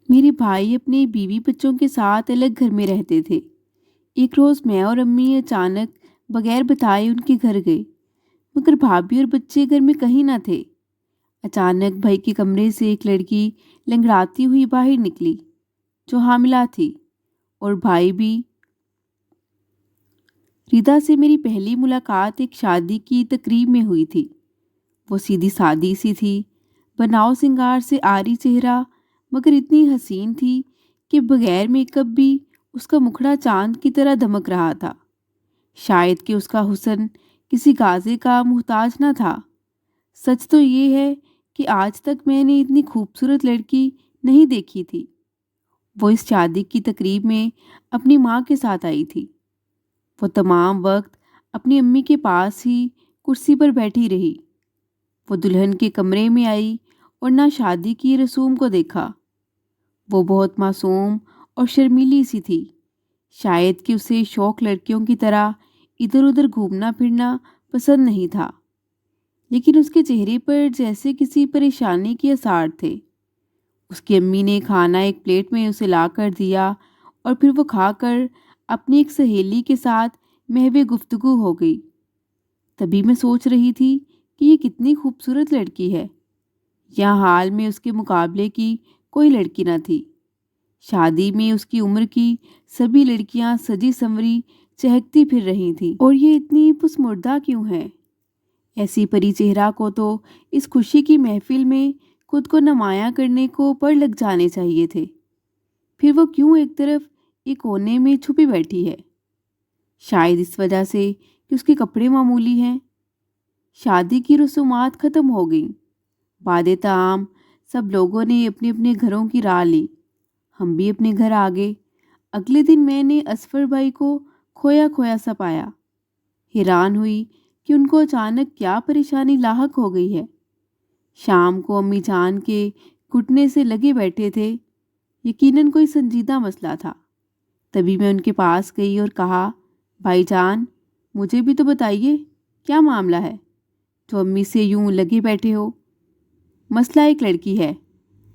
میرے بھائی اپنے بیوی بچوں کے ساتھ الگ گھر میں رہتے تھے۔ ایک روز میں اور امی اچانک بغیر بتائے ان کے گھر گئے، مگر بھابھی اور بچے گھر میں کہیں نہ تھے۔ اچانک بھائی کے کمرے سے ایک لڑکی لنگڑاتی ہوئی باہر نکلی جو حاملہ تھی، اور بھائی بھی۔ ریدا سے میری پہلی ملاقات ایک شادی کی تقریب میں ہوئی تھی۔ وہ سیدھی سادی سی تھی، بناؤ سنگار سے آری چہرہ، مگر اتنی حسین تھی کہ بغیر میک اپ بھی اس کا مکھڑا چاند کی طرح دمک رہا تھا۔ شاید کہ اس کا حسن کسی گازے کا محتاج نہ تھا۔ سچ تو یہ ہے کہ آج تک میں نے اتنی خوبصورت لڑکی نہیں دیکھی تھی۔ وہ اس شادی کی تقریب میں اپنی ماں کے ساتھ آئی تھی۔ وہ تمام وقت اپنی امی کے پاس ہی کرسی پر بیٹھی رہی۔ وہ دلہن کے کمرے میں آئی اور نہ شادی کی رسوم کو دیکھا۔ وہ بہت معصوم اور شرمیلی سی تھی۔ شاید کہ اسے شوق لڑکیوں کی طرح ادھر ادھر گھومنا پھرنا پسند نہیں تھا، لیکن اس کے چہرے پر جیسے کسی پریشانی کے آثار تھے۔ اس کی امی نے کھانا ایک پلیٹ میں اسے لا کر دیا اور پھر وہ کھا کر اپنی ایک سہیلی کے ساتھ محو گفتگو ہو گئی۔ تبھی میں سوچ رہی تھی کہ یہ کتنی خوبصورت لڑکی ہے۔ یہاں حال میں اس کے مقابلے کی کوئی لڑکی نہ تھی۔ شادی میں اس کی عمر کی سبھی لڑکیاں سجی سنوری چہکتی پھر رہی تھیں، اور یہ اتنی پسمردہ کیوں ہے؟ ایسی پری چہرہ کو تو اس خوشی کی محفل میں خود کو نمایاں کرنے کو پڑ لگ جانے چاہیے تھے۔ پھر وہ کیوں ایک طرف ایک کونے میں چھپی بیٹھی ہے؟ شاید اس وجہ سے کہ اس کے کپڑے معمولی ہیں۔ شادی کی رسومات ختم ہو گئیں۔ بعد طعام سب لوگوں نے اپنے اپنے گھروں کی راہ لی۔ ہم بھی اپنے گھر آ گئے۔ اگلے دن میں نے اصفر بھائی کو کھویا کھویا سا پایا۔ حیران ہوئی کہ ان کو اچانک کیا پریشانی لاحق ہو گئی ہے۔ شام کو امی جان کے گھٹنے سے لگے بیٹھے تھے۔ یقیناً کوئی سنجیدہ مسئلہ تھا۔ تبھی میں ان کے پاس گئی اور کہا، بھائی جان، مجھے بھی تو بتائیے کیا معاملہ ہے جو امی سے یوں لگے بیٹھے ہو؟ مسئلہ ایک لڑکی ہے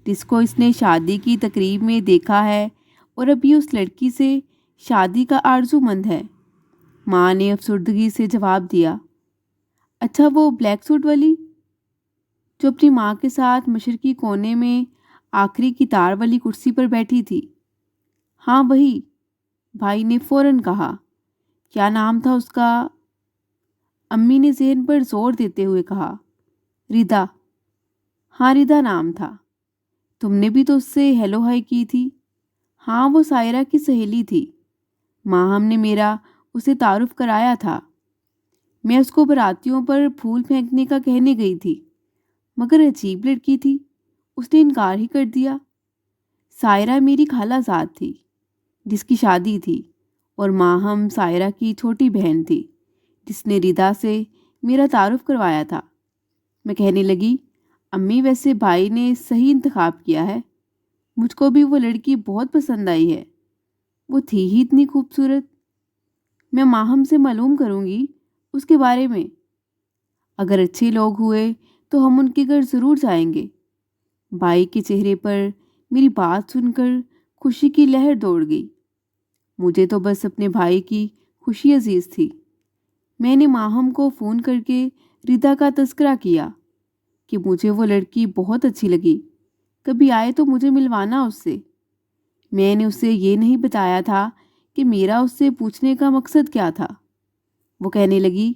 جس کو اس نے شادی کی تقریب میں دیکھا ہے اور ابھی اس لڑکی سے شادی کا آرزو مند ہے، ماں نے افسردگی سے جواب دیا۔ اچھا، وہ بلیک سوٹ والی جو اپنی ماں کے ساتھ مشرقی کونے میں آخری قطار والی کرسی پر بیٹھی تھی؟ ہاں وہی، بھائی نے فوراً کہا۔ کیا نام تھا اس کا؟ امی نے ذہن پر زور دیتے ہوئے کہا، ریدا۔ ہاں ریدا نام تھا۔ تم نے بھی تو اس سے ہیلو ہائی کی تھی۔ ہاں، وہ سائرہ کی سہیلی تھی۔ ماہم نے میرا اسے تعارف کرایا تھا۔ میں اس کو براتیوں پر پھول پھینکنے کا کہنے گئی تھی، مگر عجیب لڑکی تھی، اس نے انکار ہی کر دیا۔ سائرہ میری خالہ زاد تھی جس کی شادی تھی، اور ماہم سائرہ کی چھوٹی بہن تھی جس نے ریدا سے میرا تعارف کروایا تھا۔ میں کہنے لگی، امی ویسے بھائی نے صحیح انتخاب کیا ہے، مجھ کو بھی وہ لڑکی بہت پسند آئی ہے، وہ تھی ہی اتنی خوبصورت۔ میں ماہم سے معلوم کروں گی اس کے بارے میں۔ اگر اچھے لوگ ہوئے تو ہم ان کے گھر ضرور جائیں گے۔ بھائی کے چہرے پر میری بات سن کر خوشی کی لہر دوڑ گئی۔ مجھے تو بس اپنے بھائی کی خوشی عزیز تھی۔ میں نے ماہم کو فون کر کے ریدا کا تذکرہ کیا کہ مجھے وہ لڑکی بہت اچھی لگی، کبھی آئے تو مجھے ملوانا اس سے۔ میں نے اسے یہ نہیں بتایا تھا کہ میرا اس سے پوچھنے کا مقصد کیا تھا۔ وہ کہنے لگی،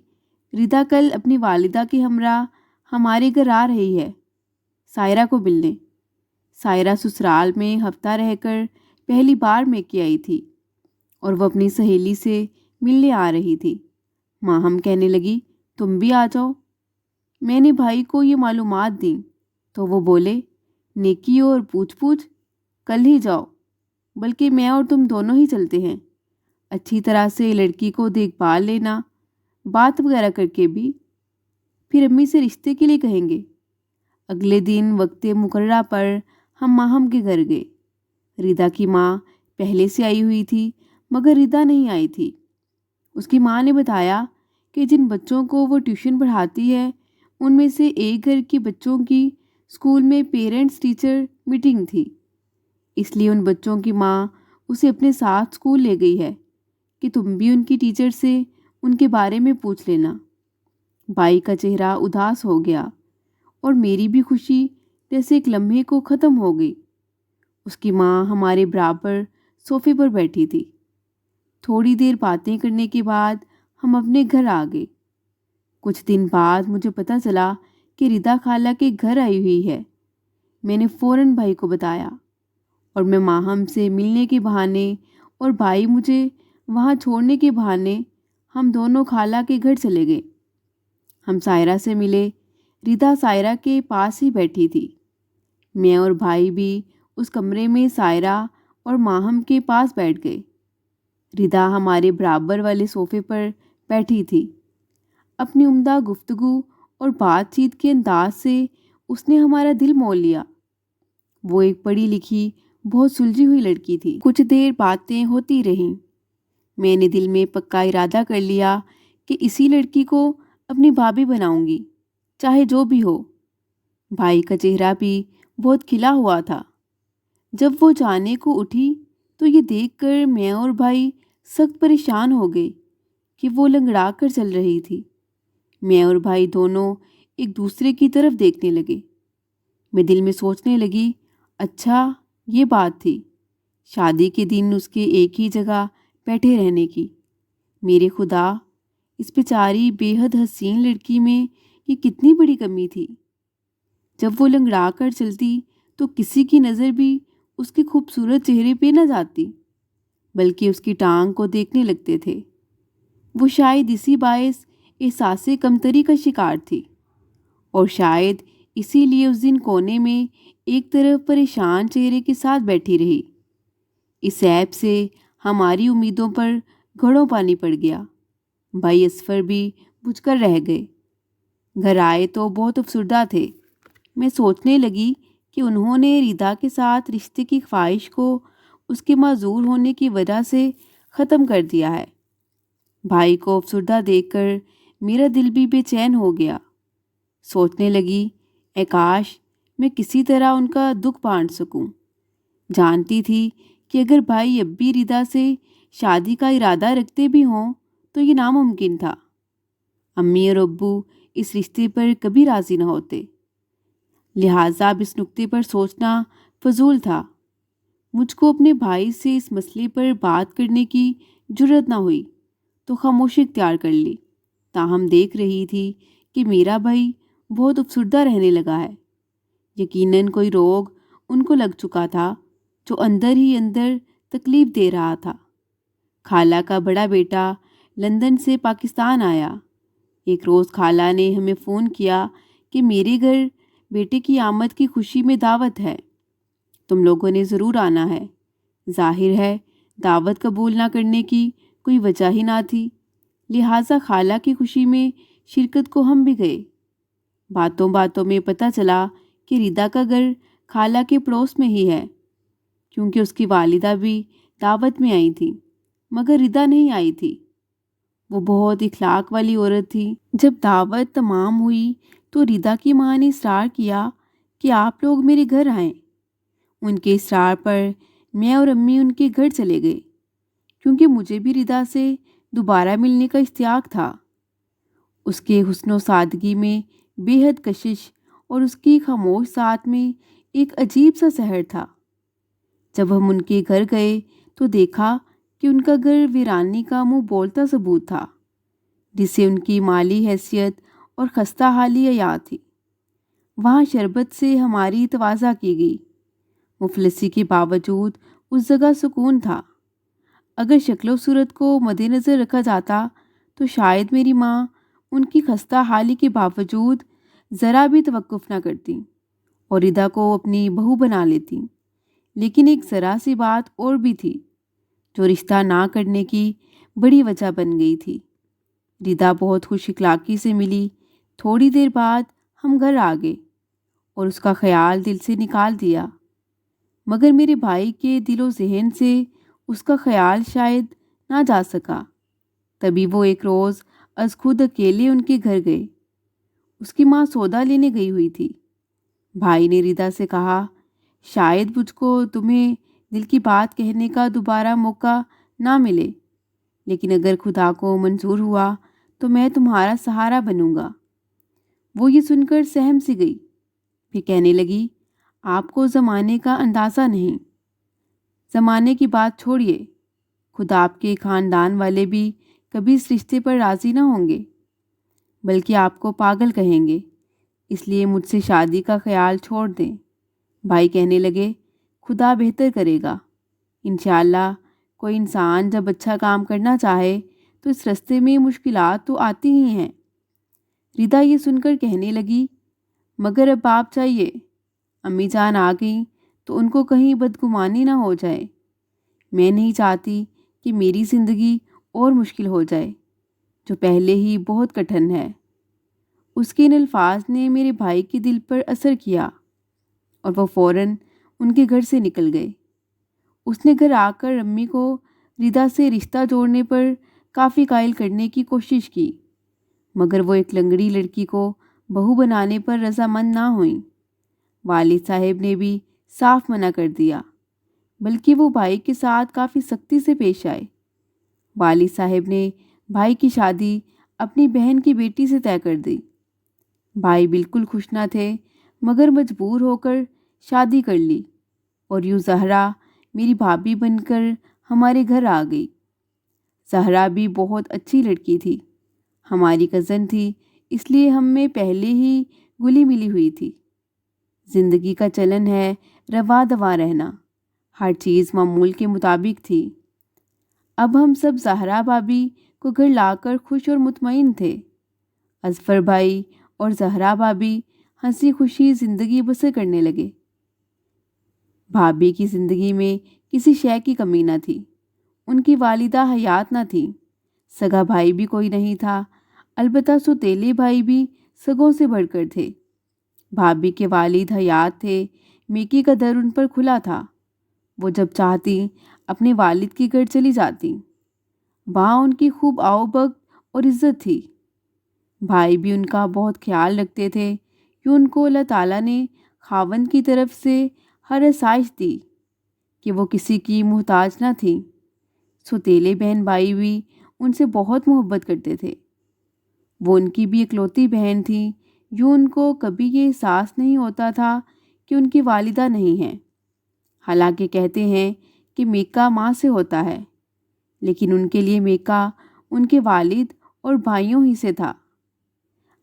ریدا کل اپنی والدہ کے ہمراہ ہمارے گھر آ رہی ہے سائرہ کو ملنے۔ سائرہ سسرال میں ہفتہ رہ کر پہلی بار میکے آئی تھی اور وہ اپنی سہیلی سے ملنے آ رہی تھی۔ ماہم کہنے لگی، تم بھی آ جاؤ۔ میں نے بھائی کو یہ معلومات دیں تو وہ بولے، نیکی اور پوچھ پوچھ، کل ہی جاؤ، بلکہ میں اور تم دونوں ہی چلتے ہیں۔ اچھی طرح سے لڑکی کو دیکھ بھال لینا، بات وغیرہ کر کے بھی، پھر امی سے رشتے کے لیے کہیں گے۔ اگلے دن وقت مقررہ پر ہم ماہم کے گھر گئے۔ ریدا کی ماں پہلے سے آئی ہوئی تھی، مگر ریدا نہیں آئی تھی۔ اس کی ماں نے بتایا کہ جن بچوں کو وہ ٹیوشن پڑھاتی ہے ان میں سے ایک گھر کے بچوں کی اسکول میں پیرنٹس ٹیچر میٹنگ تھی۔ اس لیے ان بچوں کی ماں اسے اپنے ساتھ اسکول لے گئی ہے کہ تم بھی ان کی ٹیچر سے ان کے بارے میں پوچھ لینا۔ بھائی کا چہرہ اداس ہو گیا اور میری بھی خوشی جیسے ایک لمحے کو ختم ہو گئی۔ اس کی ماں ہمارے برابر صوفے پر بیٹھی تھی۔ تھوڑی دیر باتیں کرنے کے بعد ہم اپنے گھر آ گئے۔ کچھ دن بعد مجھے پتہ چلا کہ ردا خالہ کے گھر آئی ہوئی ہے۔ میں نے فوراً بھائی کو بتایا اور میں ماہم سے ملنے کے بہانے اور بھائی مجھے وہاں چھوڑنے کے بہانے ہم دونوں خالہ کے گھر چلے گئے۔ ہم سائرہ سے ملے۔ ردا سائرہ کے پاس ہی بیٹھی تھی۔ میں اور بھائی بھی اس کمرے میں سائرہ اور ماہم کے پاس بیٹھ گئے۔ ردا ہمارے برابر والے صوفے پر بیٹھی تھی۔ اپنی عمدہ گفتگو اور بات چیت کے انداز سے اس نے ہمارا دل مول لیا۔ وہ ایک پڑھی لکھی بہت سلجھی ہوئی لڑکی تھی۔ کچھ دیر باتیں ہوتی رہیں۔ میں نے دل میں پکا ارادہ کر لیا کہ اسی لڑکی کو اپنی بھابھی بناؤں گی، چاہے جو بھی ہو۔ بھائی کا چہرہ بھی بہت کھلا ہوا تھا۔ جب وہ جانے کو اٹھی تو یہ دیکھ کر میں اور بھائی سخت پریشان ہو گئے کہ وہ لنگڑا کر چل رہی تھی۔ میں اور بھائی دونوں ایک دوسرے کی طرف دیکھنے لگے۔ میں دل میں سوچنے لگی، اچھا یہ بات تھی شادی کے دن اس کے ایک ہی جگہ بیٹھے رہنے کی۔ میرے خدا، اس بیچاری بے حد حسین لڑکی میں یہ کتنی بڑی کمی تھی۔ جب وہ لنگڑا کر چلتی تو کسی کی نظر بھی اس کے خوبصورت چہرے پہ نہ جاتی، بلکہ اس کی ٹانگ کو دیکھنے لگتے تھے۔ وہ شاید اسی باعث احساس کمتری کا شکار تھی، اور شاید اسی لیے اس دن کونے میں ایک طرف پریشان چہرے کے ساتھ بیٹھی رہی۔ اس عیب سے ہماری امیدوں پر گھڑوں پانی پڑ گیا۔ بھائی اصفر بھی بجھ کر رہ گئے۔ گھر آئے تو بہت افسردہ تھے۔ میں سوچنے لگی کہ انہوں نے ردا کے ساتھ رشتے کی خواہش کو اس کے معذور ہونے کی وجہ سے ختم کر دیا ہے۔ بھائی کو افسردہ دیکھ کر میرا دل بھی بے چین ہو گیا۔ سوچنے لگی، اے کاش میں کسی طرح ان کا دکھ بانٹ سکوں۔ جانتی تھی کہ اگر بھائی اب بھی ردا سے شادی کا ارادہ رکھتے بھی ہوں تو یہ ناممکن تھا۔ امی اور ابو اس رشتے پر کبھی راضی نہ ہوتے، لہٰذا اب اس نکتے پر سوچنا فضول تھا۔ مجھ کو اپنے بھائی سے اس مسئلے پر بات کرنے کی جرأت نہ ہوئی تو خاموشی اختیار کر لی۔ تاہم دیکھ رہی تھی کہ میرا بھائی بہت افسردہ رہنے لگا ہے۔ یقیناً کوئی روگ ان کو لگ چکا تھا جو اندر ہی اندر تکلیف دے رہا تھا۔ خالہ کا بڑا بیٹا لندن سے پاکستان آیا۔ ایک روز خالہ نے ہمیں فون کیا کہ میرے گھر بیٹے کی آمد کی خوشی میں دعوت ہے، تم لوگوں نے ضرور آنا ہے۔ ظاہر ہے دعوت قبول نہ کرنے کی کوئی وجہ ہی نہ تھی، لہٰذا خالہ کی خوشی میں شرکت کو ہم بھی گئے۔ باتوں باتوں میں پتہ چلا کہ ردا کا گھر خالہ کے پڑوس میں ہی ہے، کیونکہ اس کی والدہ بھی دعوت میں آئی تھی، مگر ردا نہیں آئی تھی۔ وہ بہت اخلاق والی عورت تھی۔ جب دعوت تمام ہوئی تو ردا کی ماں نے اصرار کیا کہ آپ لوگ میرے گھر آئیں۔ ان کے اصرار پر میں اور امی ان کے گھر چلے گئے، کیونکہ مجھے بھی ردا سے دوبارہ ملنے کا اشتیاق تھا۔ اس کے حسن و سادگی میں بے حد کشش اور اس کی خاموش ساتھ میں ایک عجیب سا سحر تھا۔ جب ہم ان کے گھر گئے تو دیکھا کہ ان کا گھر ویرانی کا منہ بولتا ثبوت تھا، جس سے ان کی مالی حیثیت اور خستہ حالی عیاں تھی۔ وہاں شربت سے ہماری تواضع کی گئی۔ مفلسی کے باوجود اس جگہ سکون تھا۔ اگر شکل و صورت کو مد نظر رکھا جاتا تو شاید میری ماں ان کی خستہ حالی کے باوجود ذرا بھی توقف نہ کرتی اور ردا کو اپنی بہو بنا لیتی۔ لیکن ایک ذرا سی بات اور بھی تھی جو رشتہ نہ کرنے کی بڑی وجہ بن گئی تھی۔ ردا بہت خوش اخلاقی سے ملی۔ تھوڑی دیر بعد ہم گھر آ گئے اور اس کا خیال دل سے نکال دیا، مگر میرے بھائی کے دل و ذہن سے اس کا خیال شاید نہ جا سکا۔ تبھی وہ ایک روز از خود اکیلے ان کے گھر گئے۔ اس کی ماں سودا لینے گئی ہوئی تھی۔ بھائی نے ردا سے کہا، شاید مجھ کو تمہیں دل کی بات کہنے کا دوبارہ موقع نہ ملے، لیکن اگر خدا کو منظور ہوا تو میں تمہارا سہارا بنوں گا۔ وہ یہ سن کر سہم سی گئی، پھر کہنے لگی، آپ کو زمانے کا اندازہ نہیں۔ زمانے کی بات چھوڑیے، خدا آپ کے خاندان والے بھی کبھی اس رشتے پر راضی نہ ہوں گے، بلکہ آپ کو پاگل کہیں گے، اس لیے مجھ سے شادی کا خیال چھوڑ دیں۔ بھائی کہنے لگے، خدا بہتر کرے گا، انشاءاللہ۔ کوئی انسان جب اچھا کام کرنا چاہے تو اس رستے میں مشکلات تو آتی ہی ہیں۔ ردا یہ سن کر کہنے لگی، مگر اب آپ چاہیے، امی جان آ گئیں تو ان کو کہیں بدگمانی نہ ہو جائے۔ میں نہیں چاہتی کہ میری زندگی اور مشکل ہو جائے، جو پہلے ہی بہت کٹھن ہے۔ اس کے ان الفاظ نے میرے بھائی کے دل پر اثر کیا اور وہ فوراً ان کے گھر سے نکل گئے۔ اس نے گھر آ کر امی کو ردا سے رشتہ جوڑنے پر کافی قائل کرنے کی کوشش کی، مگر وہ ایک لنگڑی لڑکی کو بہو بنانے پر رضامند نہ ہوئیں۔ والد صاحب نے بھی صاف منع کر دیا، بلکہ وہ بھائی کے ساتھ کافی سختی سے پیش آئے۔ والد صاحب نے بھائی کی شادی اپنی بہن کی بیٹی سے طے کر دی۔ بھائی بالکل خوش نہ تھے، مگر مجبور ہو کر شادی کر لی، اور یوں زہرا میری بھابھی بن کر ہمارے گھر آ گئی۔ زہرا بھی بہت اچھی لڑکی تھی، ہماری کزن تھی، اس لیے ہم میں پہلے ہی گلی ملی ہوئی تھی۔ زندگی کا چلن ہے روا دوا رہنا، ہر چیز معمول کے مطابق تھی۔ اب ہم سب زہرا بھابھی کو گھر لا کر خوش اور مطمئن تھے۔ اظفر بھائی اور زہرا بھابھی ہنسی خوشی زندگی بسر کرنے لگے۔ بھابھی کی زندگی میں کسی شے کی کمی نہ تھی۔ ان کی والدہ حیات نہ تھی، سگا بھائی بھی کوئی نہیں تھا، البتہ سوتیلے بھائی بھی سگوں سے بڑھ کر تھے۔ بھابھی کے والد حیات تھے، میکی کا در ان پر کھلا تھا، وہ جب چاہتی اپنے والد کے گھر چلی جاتی، وہاں ان کی خوب آؤ بھگت اور عزت تھی۔ بھائی بھی ان کا بہت خیال رکھتے تھے، یوں ان کو اللہ تعالیٰ نے خاوند کی طرف سے ہر آسائش دی کہ وہ کسی کی محتاج نہ تھی۔ سوتیلے بہن بھائی بھی ان سے بہت محبت کرتے تھے، وہ ان کی بھی اکلوتی بہن تھی، یوں ان کو کبھی یہ احساس نہیں ہوتا تھا کہ ان کی والدہ نہیں ہیں۔ حالانکہ کہتے ہیں کہ میکا ماں سے ہوتا ہے، لیکن ان کے لیے میکا ان کے والد اور بھائیوں ہی سے تھا۔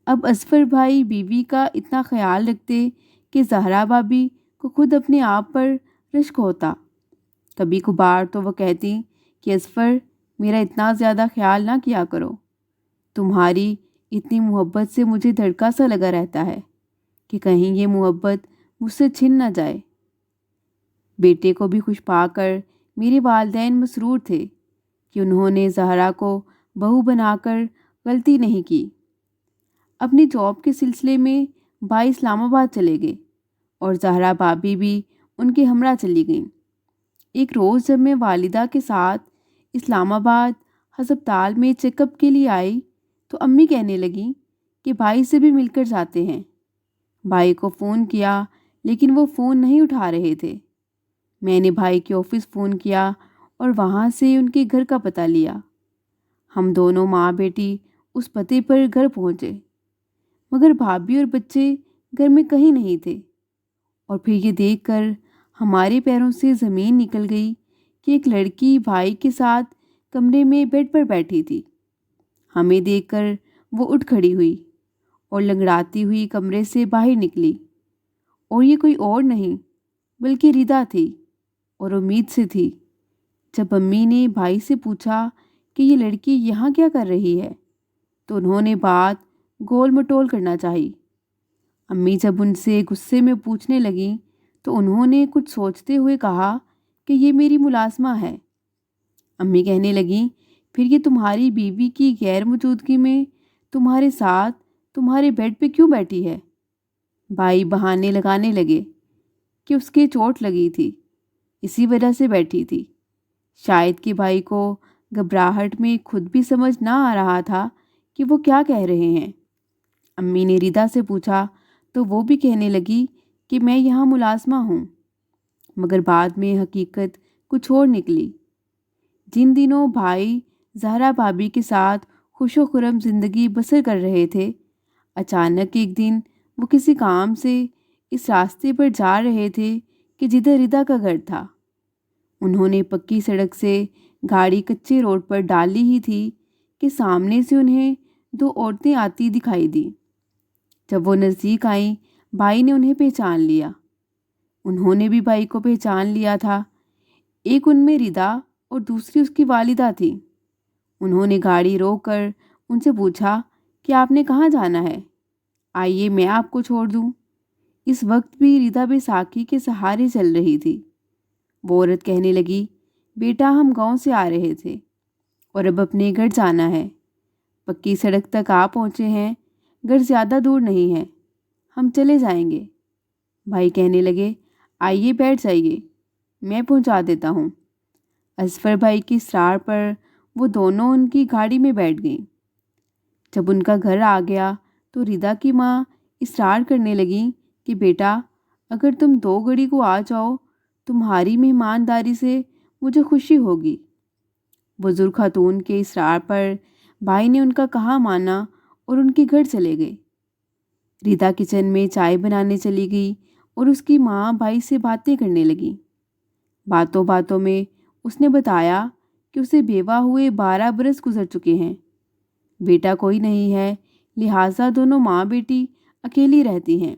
اب اظفر بھائی بیوی کا اتنا خیال رکھتے کہ زہرا بھابھی کو خود اپنے آپ پر رشک ہوتا۔ کبھی کبھار تو وہ کہتی کہ اظفر، میرا اتنا زیادہ خیال نہ کیا کرو، تمہاری اتنی محبت سے مجھے دھڑکا سا لگا رہتا ہے کہ کہیں یہ محبت مجھ سے چھن نہ جائے۔ بیٹے کو بھی خوش پا کر میرے والدین مسرور تھے کہ انہوں نے زہرا کو بہو بنا کر غلطی نہیں کی۔ اپنی جاب کے سلسلے میں بھائی اسلام آباد چلے گئے اور زہرا بھابھی بھی ان کے ہمراہ چلی گئیں۔ ایک روز جب میں والدہ کے ساتھ اسلام آباد ہسپتال میں چیک اپ کے لیے آئی تو امی کہنے لگیں کہ بھائی سے بھی مل کر جاتے ہیں۔ بھائی کو فون کیا لیکن وہ فون نہیں اٹھا رہے تھے۔ میں نے بھائی کے آفس فون کیا اور وہاں سے ان کے گھر کا پتہ لیا۔ ہم دونوں ماں بیٹی اس پتے پر گھر پہنچے، مگر بھابھی اور بچے گھر میں کہیں نہیں تھے، اور پھر یہ دیکھ کر ہمارے پیروں سے زمین نکل گئی کہ ایک لڑکی بھائی کے ساتھ کمرے میں بیڈ پر بیٹھی تھی۔ ہمیں دیکھ کر وہ اٹھ کھڑی ہوئی اور لنگڑاتی ہوئی کمرے سے باہر نکلی، اور یہ کوئی اور نہیں بلکہ ردا تھی، اور امید سے تھی۔ جب امی نے بھائی سے پوچھا کہ یہ لڑکی یہاں کیا کر رہی ہے تو انہوں نے بات گول مٹول کرنا چاہی۔ امی جب ان سے غصے میں پوچھنے لگیں تو انہوں نے کچھ سوچتے ہوئے کہا کہ یہ میری ملازمہ ہے۔ امی کہنے لگیں، پھر یہ تمہاری بیوی کی غیر موجودگی میں تمہارے ساتھ تمہارے بیڈ پہ کیوں بیٹھی ہے؟ بھائی بہانے لگانے لگے کہ اس کے چوٹ لگی تھی، اسی وجہ سے بیٹھی تھی۔ شاید کہ بھائی کو گھبراہٹ میں خود بھی سمجھ نہ آ رہا تھا کہ وہ کیا کہہ رہے ہیں۔ امی نے ردا سے پوچھا تو وہ بھی کہنے لگی کہ میں یہاں ملازمہ ہوں۔ مگر بعد میں حقیقت کچھ اور نکلی۔ جن دنوں بھائی زہرا بھابھی کے ساتھ خوش و خرم زندگی بسر کر رہے تھے، اچانک ایک دن وہ کسی کام سے اس راستے پر جا رہے تھے کہ جدھر ردا کا گھر تھا۔ انہوں نے پکی سڑک سے گاڑی کچے روڈ پر ڈالی ہی تھی کہ سامنے سے انہیں دو عورتیں آتی دکھائی دیں۔ جب وہ نزدیک آئیں، بھائی نے انہیں پہچان لیا۔ انہوں نے بھی بھائی کو پہچان لیا تھا۔ ایک ان میں ردا اور دوسری اس کی والدہ تھی۔ انہوں نے گاڑی روک کر ان سے پوچھا کہ آپ نے کہاں جانا ہے؟ آئیے میں آپ کو چھوڑ دوں۔ اس وقت بھی ردا بیساکھی کے سہارے چل رہی تھی۔ وہ عورت کہنے لگی، بیٹا ہم گاؤں سے آ رہے تھے اور اب اپنے گھر جانا ہے۔ پکی سڑک تک آ پہنچے ہیں، گھر زیادہ دور نہیں ہے، ہم چلے جائیں گے۔ بھائی کہنے لگے، آئیے بیٹھ جائیے، میں پہنچا دیتا ہوں۔ اظفر بھائی کی اصرار پر وہ دونوں ان کی گاڑی میں بیٹھ گئیں۔ جب ان کا گھر آ گیا تو ردا کی ماں اصرار کرنے لگیں کہ بیٹا اگر تم 2 گھڑی کو آ جاؤ، تمہاری مہمانداری سے مجھے خوشی ہوگی۔ بزرگ خاتون کے اصرار پر بھائی نے ان کا کہا مانا اور ان کے گھر چلے گئے۔ ردا کچن میں چائے بنانے چلی گئی اور اس کی ماں بھائی سے باتیں کرنے لگی۔ باتوں باتوں میں اس نے بتایا کہ اسے بیوہ ہوئے 12 برس گزر چکے ہیں، بیٹا کوئی نہیں ہے، لہٰذا دونوں ماں بیٹی اکیلی رہتی ہیں۔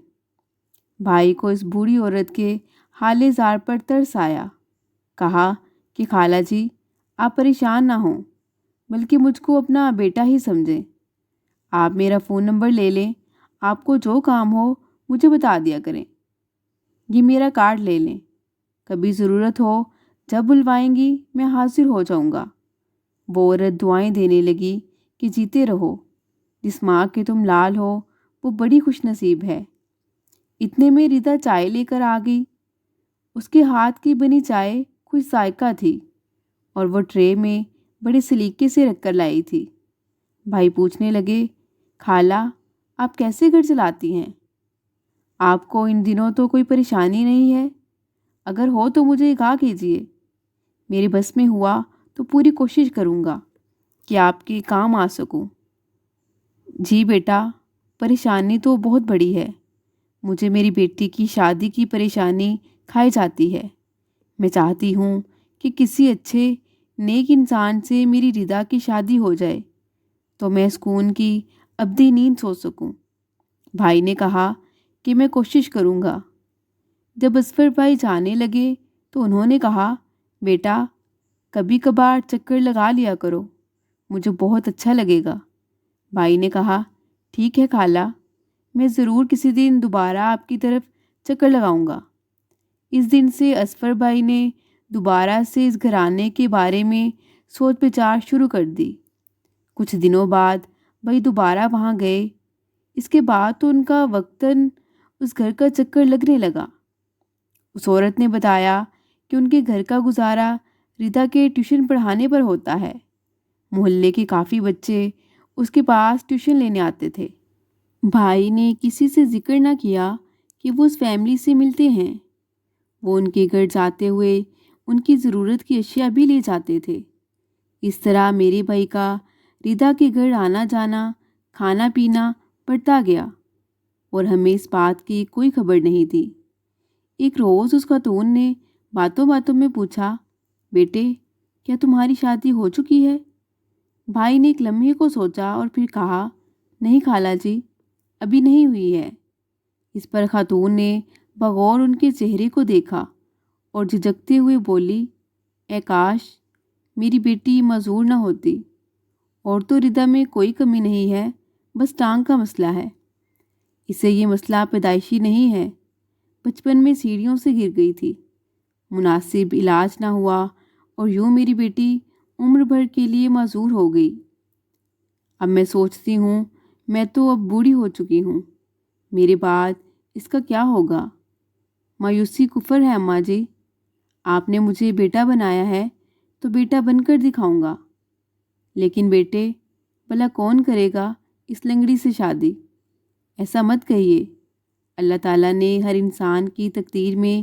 بھائی کو اس بوڑھی عورت کے حال زار پر ترس آیا۔ کہا کہ خالہ جی آپ پریشان نہ ہوں، بلکہ مجھ کو اپنا بیٹا ہی سمجھیں۔ آپ میرا فون نمبر لے لیں، آپ کو جو کام ہو مجھے بتا دیا کریں۔ یہ میرا کارڈ لے لیں، کبھی ضرورت ہو جب بلوائیں گی میں حاضر ہو جاؤں گا۔ وہ عورت دعائیں دینے لگی کہ جیتے رہو، جس ماں کے تم لال ہو وہ بڑی خوش نصیب ہے۔ اتنے میں ردا چائے لے کر آ گئی۔ اس کے ہاتھ کی بنی چائے خوش ذائقہ تھی اور وہ ٹرے میں بڑے سلیقے سے رکھ کر لائی تھی۔ بھائی پوچھنے لگے، خالہ آپ کیسے گھر چلاتی ہیں؟ آپ کو ان دنوں تو کوئی پریشانی نہیں ہے؟ اگر ہو تو مجھے آگاہ کیجیے، میرے بس میں ہوا تو پوری کوشش کروں گا کہ آپ کے کام آ سکوں۔ جی بیٹا، پریشانی تو بہت بڑی ہے، مجھے میری بیٹی کی شادی کی پریشانی کھائی جاتی ہے۔ میں چاہتی ہوں کہ کسی اچھے نیک انسان سے میری ردا کی شادی ہو جائے تو میں سکون کی ابدی نیند سو سکوں۔ بھائی نے کہا کہ میں کوشش کروں گا۔ جب اظفر بھائی جانے لگے تو انہوں نے کہا، بیٹا کبھی کبھار چکر لگا لیا کرو، مجھے بہت اچھا لگے گا۔ بھائی نے کہا، ٹھیک ہے خالہ، میں ضرور کسی دن دوبارہ آپ کی طرف چکر لگاؤں گا۔ اس دن سے اظفر بھائی نے دوبارہ سے اس گھرانے کے بارے میں سوچ بچار شروع کر دی۔ کچھ دنوں بعد بھائی دوبارہ وہاں گئے۔ اس کے بعد تو ان کا وقتاً اس گھر کا چکر لگنے لگا۔ اس عورت نے بتایا کہ ان کے گھر کا گزارا ردا کے ٹیوشن پڑھانے پر ہوتا ہے۔ محلے کے کافی بچے اس کے پاس ٹیوشن لینے آتے تھے۔ بھائی نے کسی سے ذکر نہ کیا کہ وہ اس فیملی سے ملتے ہیں۔ وہ ان کے گھر جاتے ہوئے ان کی ضرورت کی اشیاء بھی لے جاتے تھے۔ اس طرح میرے بھائی کا ردا کے گھر آنا جانا، کھانا پینا بڑھتا گیا اور ہمیں اس بات کی کوئی خبر نہیں تھی۔ ایک روز اس خاتون نے باتوں باتوں میں پوچھا، بیٹے کیا تمہاری شادی ہو چکی ہے؟ بھائی نے ایک لمحے کو سوچا اور پھر کہا، نہیں خالہ جی، ابھی نہیں ہوئی ہے۔ اس پر خاتون نے بغور ان کے چہرے کو دیکھا اور جھجکتے ہوئے بولی، اے کاش میری بیٹی معذور نہ ہوتی، اور تو ردا میں کوئی کمی نہیں ہے، بس ٹانگ کا مسئلہ ہے۔ اسے یہ مسئلہ پیدائشی نہیں ہے، بچپن میں سیڑھیوں سے گر گئی تھی، مناسب علاج نہ ہوا اور یوں میری بیٹی عمر بھر کے لیے معذور ہو گئی۔ اب میں سوچتی ہوں میں تو اب بوڑھی ہو چکی ہوں، میرے بعد اس کا کیا ہوگا؟ مایوسی کفر ہے اماں جی، آپ نے مجھے بیٹا بنایا ہے تو بیٹا بن کر دکھاؤں گا، لیکن بیٹے بھلا کون کرے گا اس لنگڑی سے شادی؟ ایسا مت کہیے، اللہ تعالیٰ نے ہر انسان کی تقدیر میں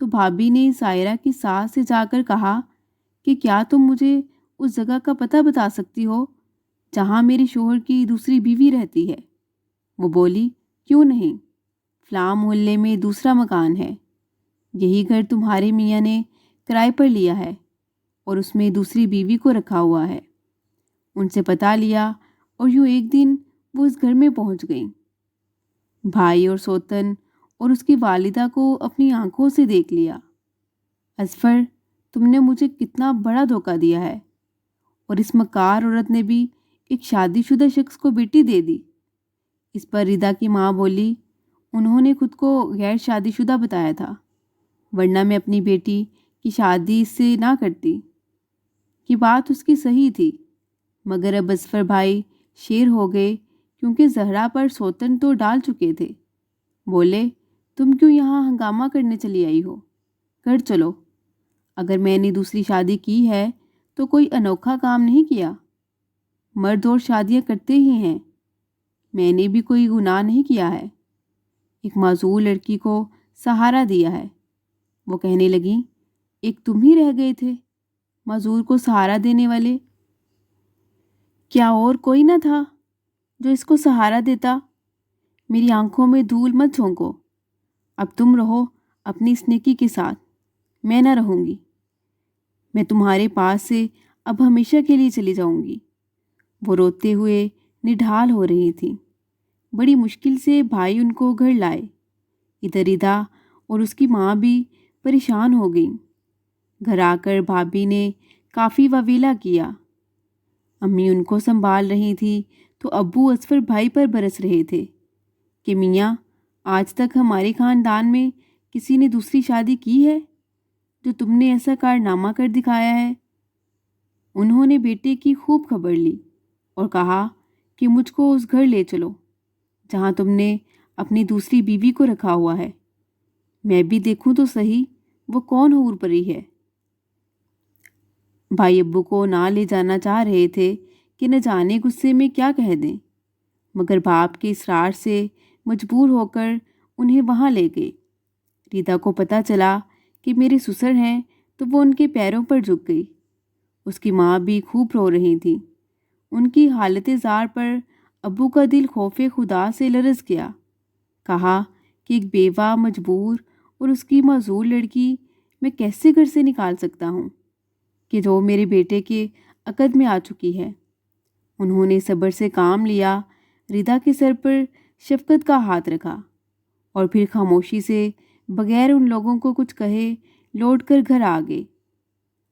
تو بھابھی نے سائرہ کی ساس سے جا کر کہا کہ کیا تم مجھے اس جگہ کا پتہ بتا سکتی ہو جہاں میرے شوہر کی دوسری بیوی رہتی ہے؟ وہ بولی، کیوں نہیں، فلاں محلے میں دوسرا مکان ہے، یہی گھر تمہارے میاں نے کرائے پر لیا ہے اور اس میں دوسری بیوی کو رکھا ہوا ہے۔ ان سے پتہ لیا اور یوں ایک دن وہ اس گھر میں پہنچ گئیں۔ بھائی اور سوتن اور اس کی والدہ کو اپنی آنکھوں سے دیکھ لیا۔ اصفر، تم نے مجھے کتنا بڑا دھوکہ دیا ہے، اور اس مکار عورت نے بھی ایک شادی شدہ شخص کو بیٹی دے دی۔ اس پر ردا کی ماں بولی، انہوں نے خود کو غیر شادی شدہ بتایا تھا، ورنہ میں اپنی بیٹی کی شادی اس سے نہ کرتی۔ یہ بات اس کی صحیح تھی، مگر اب اصفر بھائی شیر ہو گئے کیونکہ زہرا پر سوتن تو ڈال چکے تھے۔ بولے، تم کیوں یہاں ہنگامہ کرنے چلی آئی ہو؟ گھر چلو۔ اگر میں نے دوسری شادی کی ہے تو کوئی انوکھا کام نہیں کیا، مرد اور شادیاں کرتے ہی ہیں، میں نے بھی کوئی گناہ نہیں کیا ہے، ایک معذور لڑکی کو سہارا دیا ہے۔ وہ کہنے لگیں، ایک تم ہی رہ گئے تھے معذور کو سہارا دینے والے، کیا اور کوئی نہ تھا جو اس کو سہارا دیتا؟ میری آنکھوں میں دھول مت جھونکو، اب تم رہو اپنی اس نیکی کے ساتھ، میں نہ رہوں گی، میں تمہارے پاس سے اب ہمیشہ کے لیے چلی جاؤں گی۔ وہ روتے ہوئے نڈھال ہو رہی تھیں۔ بڑی مشکل سے بھائی ان کو گھر لائے۔ ادھر ردا اور اس کی ماں بھی پریشان ہو گئیں۔ گھر آ کر بھابھی نے کافی واویلا کیا۔ امی ان کو سنبھال رہی تھی تو ابو اصفر بھائی پر برس رہے تھے کہ میاں، آج تک ہمارے خاندان میں کسی نے دوسری شادی کی ہے جو تم نے ایسا کارنامہ کر دکھایا ہے؟ انہوں نے بیٹے کی خوب خبر لی اور کہا کہ مجھ کو اس گھر لے چلو جہاں تم نے اپنی دوسری بیوی کو رکھا ہوا ہے، میں بھی دیکھوں تو صحیح وہ کون حور پری ہے۔ بھائی ابو کو نہ لے جانا چاہ رہے تھے کہ نہ جانے غصے میں کیا کہہ دیں، مگر باپ کے اصرار سے مجبور ہو کر انہیں وہاں لے گئے۔ ریتا کو پتہ چلا کہ میرے سسر ہیں تو وہ ان کے پیروں پر جھک گئی۔ اس کی ماں بھی خوب رو رہی تھی۔ ان کی حالت زار پر ابو کا دل خوف خدا سے لرز گیا۔ کہا کہ ایک بیوہ مجبور اور اس کی معذور لڑکی میں کیسے گھر سے نکال سکتا ہوں کہ جو میرے بیٹے کے عقد میں آ چکی ہے۔ انہوں نے صبر سے کام لیا، ردا کے سر پر شفقت کا ہاتھ رکھا اور پھر خاموشی سے بغیر ان لوگوں کو کچھ کہے لوٹ کر گھر آ گئے۔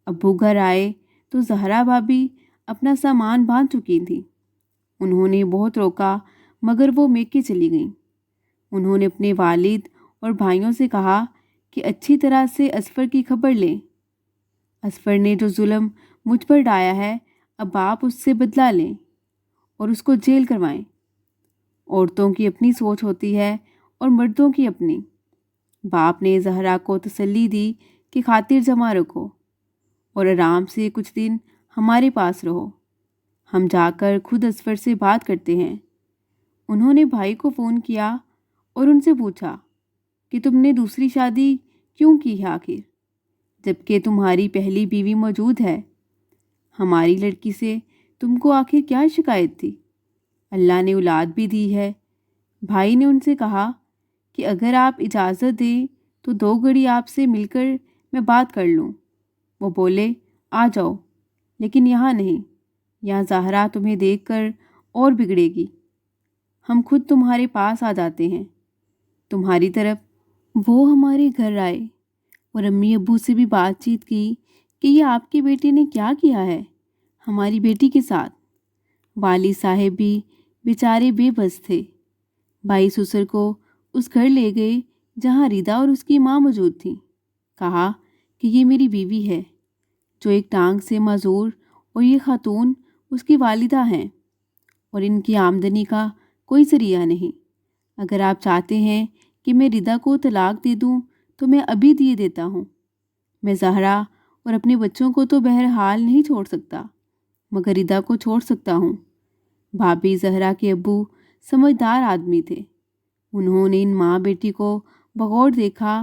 ابو گھر آئے تو زہرا بھابھی اپنا سامان باندھ چکی تھیں۔ انہوں نے بہت روکا مگر وہ میکے چلی گئیں۔ انہوں نے اپنے والد اور بھائیوں سے کہا کہ اچھی طرح سے اصفر کی خبر لیں۔ اصفر نے جو ظلم مجھ پر ڈھایا ہے اب آپ اس سے بدلہ لیں اور اس کو جیل کروائیں۔ عورتوں کی اپنی سوچ ہوتی ہے اور مردوں کی اپنی۔ باپ نے زہرا کو تسلی دی کہ خاطر جمع رکھو اور آرام سے کچھ دن ہمارے پاس رہو، ہم جا کر خود اصفر سے بات کرتے ہیں۔ انہوں نے بھائی کو فون کیا اور ان سے پوچھا کہ تم نے دوسری شادی کیوں کی ہے آخر، جبکہ تمہاری پہلی بیوی موجود ہے؟ ہماری لڑکی سے تم کو آخر کیا شکایت تھی؟ اللہ نے اولاد بھی دی ہے۔ بھائی نے ان سے کہا کہ اگر آپ اجازت دیں تو 2 گھڑی آپ سے مل کر میں بات کر لوں۔ وہ بولے، آ جاؤ، لیکن یہاں نہیں، یہاں زہرا تمہیں دیکھ کر اور بگڑے گی، ہم خود تمہارے پاس آ جاتے ہیں تمہاری طرف۔ وہ ہمارے گھر آئے اور امی ابو سے بھی بات چیت کی کہ یہ آپ کے بیٹے نے کیا کیا ہے ہماری بیٹی کے ساتھ۔ والد صاحب بھی بیچارے بے بس تھے۔ بھائی سسر کو اس گھر لے گئے جہاں ردا اور اس کی ماں موجود تھیں۔ کہا کہ یہ میری بیوی ہے جو ایک ٹانگ سے معذور، اور یہ خاتون اس کی والدہ ہیں اور ان کی آمدنی کا کوئی ذریعہ نہیں۔ اگر آپ چاہتے ہیں کہ میں ردا کو طلاق دے دوں تو میں ابھی دیے دیتا ہوں۔ میں زہرا اور اپنے بچوں کو تو بہرحال نہیں چھوڑ سکتا، مگر ردا کو چھوڑ سکتا ہوں۔ بھابھی زہرا کے ابو سمجھدار آدمی تھے۔ انہوں نے ان ماں بیٹی کو بغور دیکھا۔